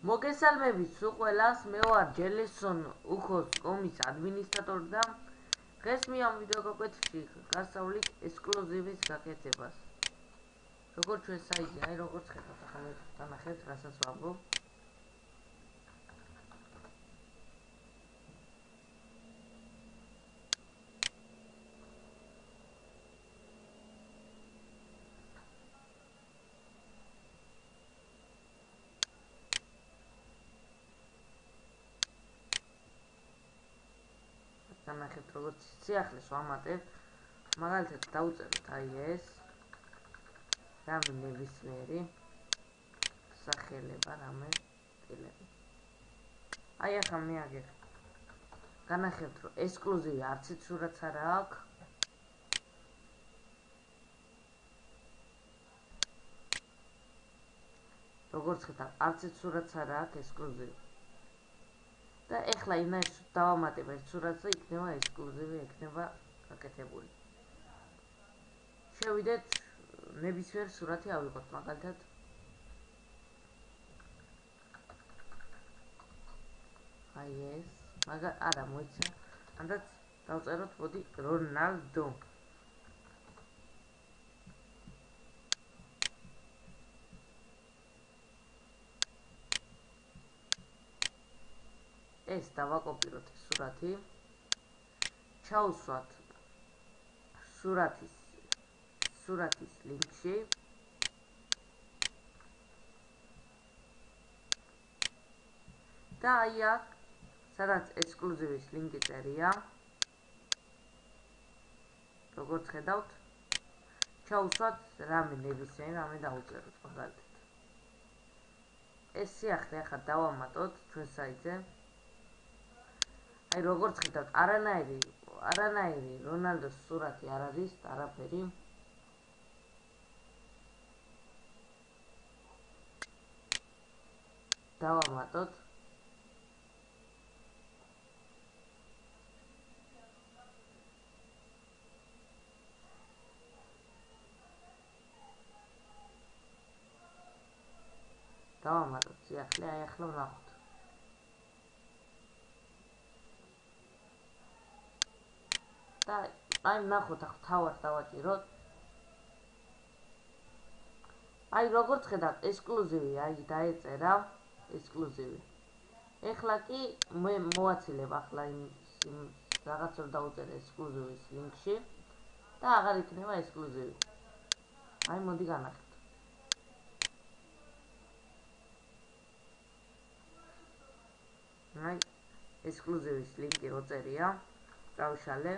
მოგესალმებით სულ ყველას, მე ვარ ჯელესონ უქოს.com-ის ადმინისტრატორი და დღეს მე ამ ვიდეო გაკვეთილში გასავლით ექსკლუზივის გაკეთებას. როგორც ჩვენ საიტი, აი როგორც ხედავთ, ახლა განახერხეთ რასაც ვამბობ. განახერხეთ როგორც სიახლეს ვამატებ, მაგალითად დავუწეროთ აი ეს რამე ნებისმიერი სახელება რამე ტილები. აი ახლა მე აგერ განახერხეთ რომ ექსკლუზივი არცით სურათს არ აქვს. როგორც ხედავთ, არცით სურათს არ აქვს ექსკლუზივი. და ეხლა იმას დავამატებ ეს სურათზე, იქნება ექსკლუზივი, იქნება გაკეთებული. შევიდეთ ნებისმიერ სურათი ავიღოთ, მაგალითად აი ეს, არა მოიცა, ანდაც დავწეროთ მოდი რონალდო. ეს დავაკოპიროთ სურათი, ჩავსვათ სურათის ლინკში და აი აქ, სადაც ექსკლუზივის ლინკი წერია, როგორც ხედავთ, ჩავსვათ რამე ნებისმიერი რამე დავუწეროთ, მაგალითად. ეს სიახლე ახლა დავამატოთ ჩვენ საიტზე. აი როგორც ხედავთ, არანაირი რონალდოს სურათი არ არის, არაფერი. დავამატოთ. სიახლე, აი ახლა ვნახოთ. და აი ნახოთ, ახლა თავად დავაჭიროთ. აი როგორც ხედავთ, ექსკლუზივი აი დაეწერა, ექსკლუზივი. ეხლა კი მე მოვაცილებ ახლა იმ რაღაც რომ დავუწერე ექსკლუზივის ლინკში და აღარ იქნება ექსკლუზივი. აი მოდი განახეთ. აი ექსკლუზივის ლინკი რო წერია, წავშალე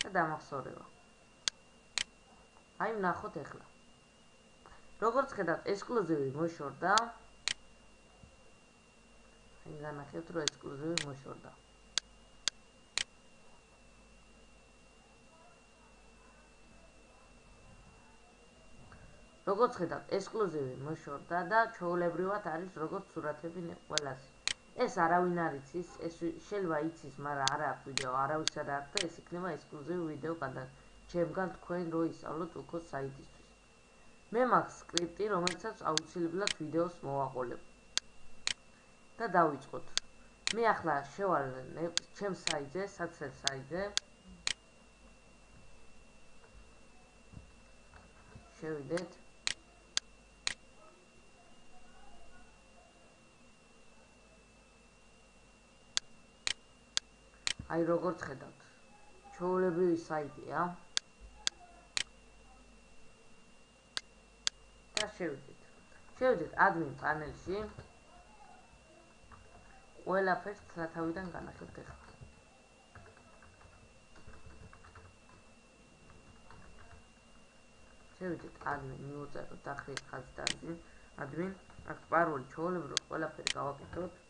და დამახსოვრება. აი ვნახოთ ეხლა. როგორც ხედავთ, ექსკლუზივი მოშორდა. აი განახეთ რომ ექსკლუზივი მოშორდა. როგორც ხედავთ, ექსკლუზივი მოშორდა და ჩვეულებრივად არის როგორც სურათები ყველას. ეს არავინ არ იცის, ეს შეიძლება იცის, მაგრამ არ აქვს ვიდეო, არავის არ აქვს და ეს იქნება ექსკლუზივი ვიდეო ჩემგან თქვენ რო ისწავლოთ უქოს საიტისთვის. მე მაქვს სკრიპტი, რომელსაც აუცილებლად ვიდეოს მოვაყოლებ. და დავიწყოთ. მე ახლა შევალ ჩემს საიტზე, საცერ საიტზე. შევიდეთ. აი როგორც ხედავთ, ჩვეულებრივი საიტია. და შევიდეთ ადმინ პანელში. ყველაფერს სათავიდან განახებთ ეხლა. შევიდეთ ადმინ, მივუწეროთ დახრით ხაზი ადმინ, აქ პაროლი ჩვეულებრივად ყველაფერი გავაკეთოთ.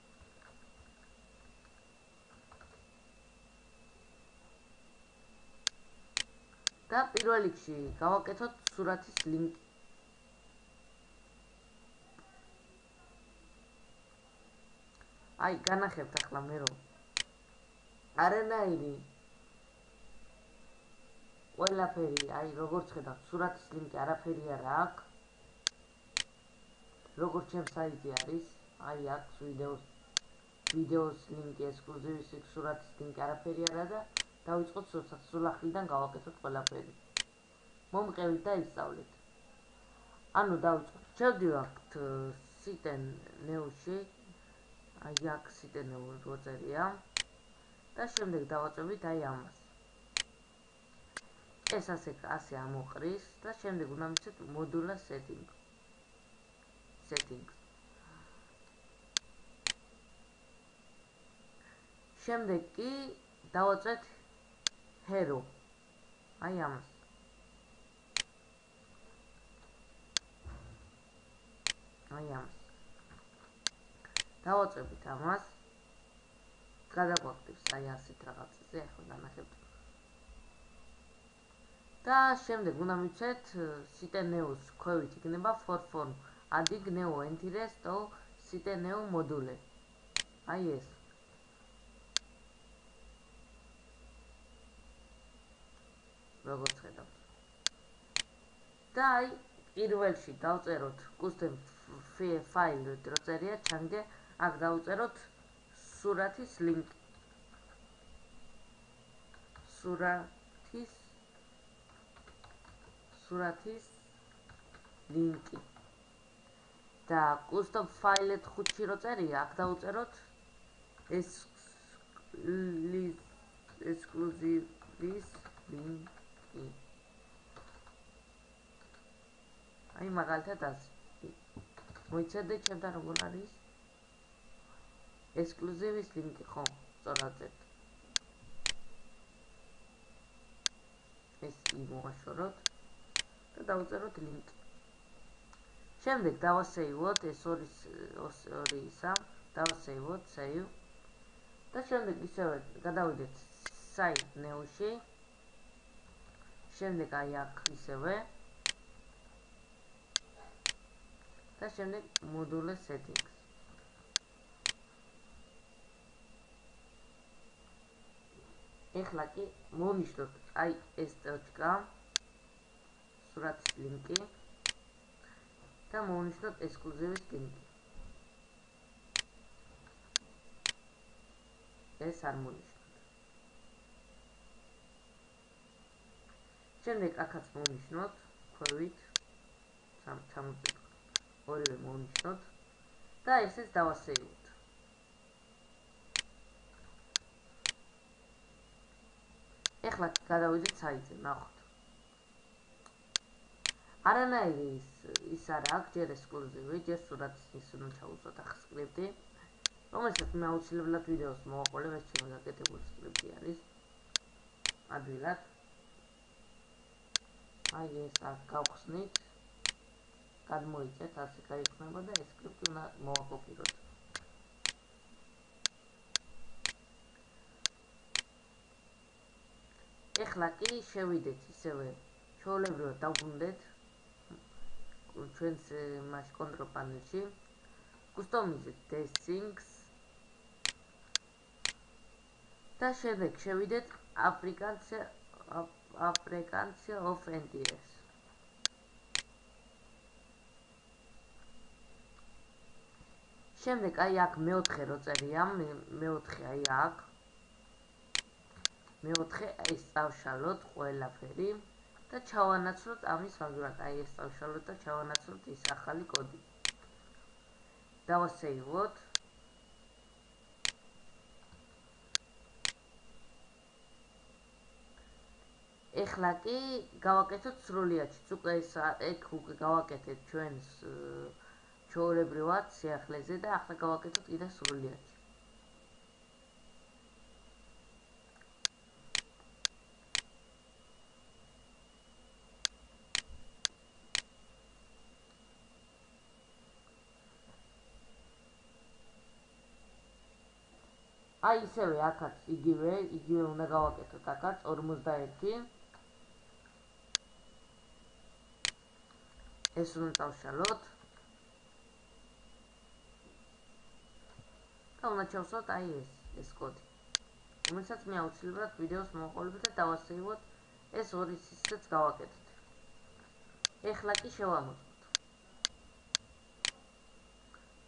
და პირველ რიგში გავაკეთოთ სურათის ლინკი. აი განახებთ ახლა მე რომ არანაირი ყველაფერი, აი როგორც ხედავთ, სურათის ლინკი არაფერი არ აქვს. როგორც ჩემს საიტზე არის, აი აქვს ვიდეოს ლინკი, ექსკლუზივის სურათის ლინკი, არაფერი არა და დავიწყოთ სულ ახლიდან გავაკეთოთ ყველაფერი. მომყევით და ისწავლეთ. ანუ დავიწყოთ. შევდივართ სიტენ ნეუში. აი აქ სიტენ ნეუ როწერია და შემდეგ დავაწვევით აი ამას. ეს ასე ამოყრის და შემდეგ უნდა მივცეთ მოდულა settings. შემდეგ კი დავაწვეთ hero. აი ამას. დავაწვევით ამას. გადაგვაკეთებს აი ასეთ რაღაცაზე, ახლა განახებთ. და შემდეგ უნდა მივცეთ siten neus ქვევით იქნება for adig neo entires to siten neo module. აი ეს. როგორც ხედავთ. და აი პირველში დავწეროთ custom file როწერია, ჩანგე აქ დავწეროთ სურათის ლინკი. სურათის ლინკი. და custom file-ეთ 5-ში როწერია, აქ დავწეროთ exclusive-ის ლინკი. აი მაგალითად ასე. მოიცადეთ ჩემთან როგორ არის? exclusive-ის ლინკი, ხო, სწორად წერთ. ეს იმოვაშოროთ და დავწეროთ ლინკი. შემდეგ დავასეივოთ ეს ორი ისა, დავასეივოთ, save. და შემდეგ ისევე გადავიდეთ site neo-ში. შემდეგ აი აქ ისევე. და შემდეგ module settings. ეხლა კი მოვნიშნოთ აი ეს ტოჩკა, სურათის ლინკი და მოვნიშნოთ ექსკლუზივის ლინკი. ეს არ მოვნიშნოთ. შემდეგ აქაც მოვნიშნოთ ქვევით, ჩამოწერთ ორივე მოვნიშნოთ და ესეც დავასეივოთ. ეხლა გადავიდეთ საიტზე, ნახოთ. არანაირი ის არა აქვს, ჯერ ექსკლუზივი, ჯერ სურათის ის უნდა ჩავუწოთ ახლა სკრიპტი, რომელსაც მე აუცილებლად ვიდეოს მოვაყოლებ, ეს ჩემი გაკეთებული სკრიპტი არის. ადვილად. აი ეს აქ გავხსნით. გადმოიწეთ, ასე გაიქნება და ეს სკრიპტი უნდა მოვაკოპიროთ. ეხლა კი შევიდეთ ისევე ჩვეულებრივად დავბრუნდეთ ჩვენს მაშ control panel-ში, customize things და შემდეგ შევიდეთ application of NTS. შემდეგ აი აქ მეოთხე როწერია, მეოთხე აი აქ. მეოთხე ეს წავშალოთ ყველაფერი და ჩავანაცვლოთ ამის მაგალითად აი ეს წავშალოთ და ჩავანაცვლოთ ის ახალი კოდი. დავასეივოთ. ეხლა კი გავაკეთოთ სრულიად, უკვე ეგ უკვე გავაკეთეთ ჩვენს ჩვეულებრივად სიახლეზე და ახლა გავაკეთოთ კიდე სრულიად. აი ისევე აქაც იგივე უნდა გავაკეთოთ აქაც 41. ეს უნდა დავშალოთ. და უნდა ჩავსვათ აი ეს კოდი. რომელსაც მე აუცილებლად ვიდეოს მოვაყოლებ და დავასეივოთ ეს ორი ისიც გავაკეთეთ. ეხლა კი შევამოწმოთ.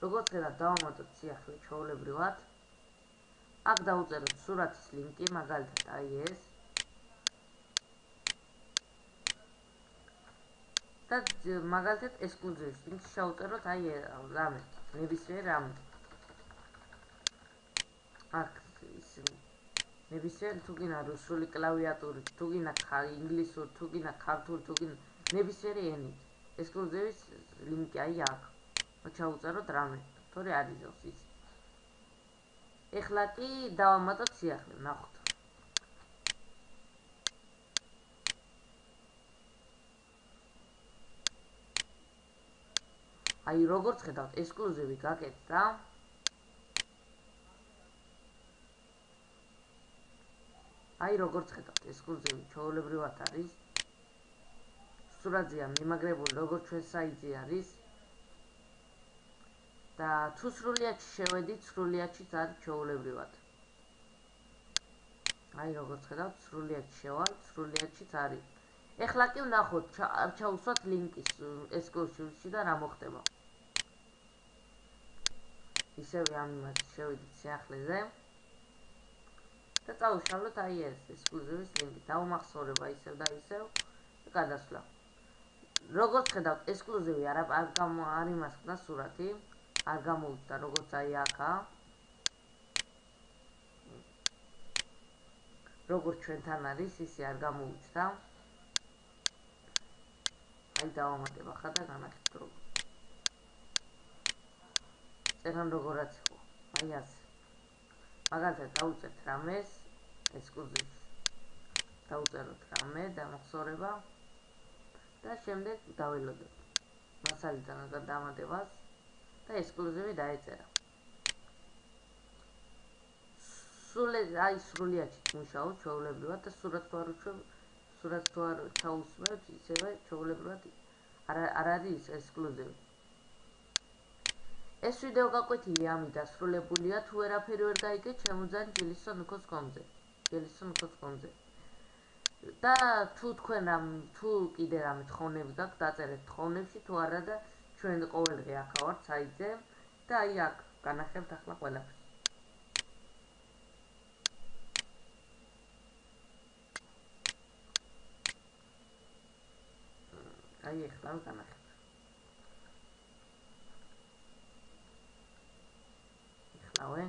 როგორც ხედავთ, დავამატოთ სიახლე ჩვეულებრივად. აქ დავუწეროთ სურათის ლინკი, მაგალითად აი ეს. და მაგალითად ექსკლუზივის ლინკს შევუწეროთ აი რამე, ნებისმიერ რამე. აქ ნებისმიერ თუ გინდა რუსული კლავიატურით, თუ გინდა ინგლისური, თუ გინდა ქართული, თუ გინდა ნებისმიერი ენით. ექსკლუზივის ლინკი აი აქ. ჩავუწეროთ რამე, თორე არ იზრავს ის. ეხლა კი დავამატოთ სიახლე, ნახოთ. აი როგორც ხედავთ, ექსკლუზივი გაკეთდა. აი როგორც ხედავთ, ექსკლუზივი ჩვეულებრივად არის. სურათზეა მიმაგრებული, როგორც ჩვენ საიტზე არის. და თუ სრულიადში შევედით, სრულიადშიც არის ჩვეულებრივად. აი როგორც ხედავთ, სრულიადში შევალ, სრულიადშიც არის. ეხლა კი ვნახოთ, არ ჩავუსვათ ლინკის ექსკლუზივში და რა მოხდება. ისევე ამ იმას შევედით სიახლეზე. და წავუშალოთ აი ეს ექსკლუზივის ლინკი. დავუმახსოვრება ისევ და ისევ და გადასვლა. როგორც ხედავთ, ექსკლუზივი არ იმასხდა სურათი, არ გამოუჩნდა როგორც აი აქა. როგორც ჩვენთან არის, ისე არ გამოუჩნდა. აი დავამატებ ახლა და განახეთ როგორ. წერან როგორაც იყო. აი ასე. მაგალითად დავუწერთ რამეს ექსკლუზივში. დავუწეროთ რამე დამახსოვრება და შემდეგ დაველოდოთ მასალიდან დამატებას და ექსკლუზივი დაეწერა. აი სრულიადში მუშაობ ჩვეულებრივად და სურათს თუ არ ჩაუსმევთ, ისევე ჩვეულებრივად არ არის ექსკლუზივი. ეს ვიდეო გაკვეთილი ამით დასრულებულია. თუ ვერაფერი ვერ გაიგეთ, შემოძან ჯელისონ უქოს კომზე. და თუ კიდე რამე თხოვნები გაქვთ, დაწერეთ თხოვნებში, თუ არა და ჩვენ ყოველდღე აქ ვართ საიტზე და აი აქ განახებთ ახლა ყველაფერს. აი ეხლა განახებთ. ეხლავე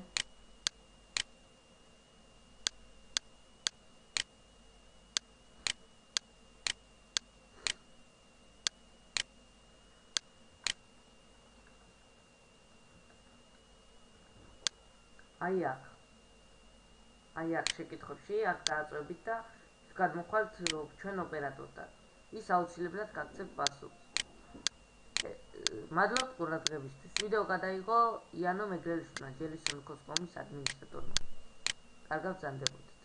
აი აქ შეკითხვებში აქ დააწვევით და გადმოხვალთ ჩვენ ოპერატორთან. ის აუცილებლად გაგცემთ პასუხს. მადლობთ ყურადღებისთვის. ვიდეო გადაიღო იანო მეგრელიშვილმა, ჯელისონ უქოს კომის ადმინისტრატორმა. კარგად ბრძანდებოდეთ.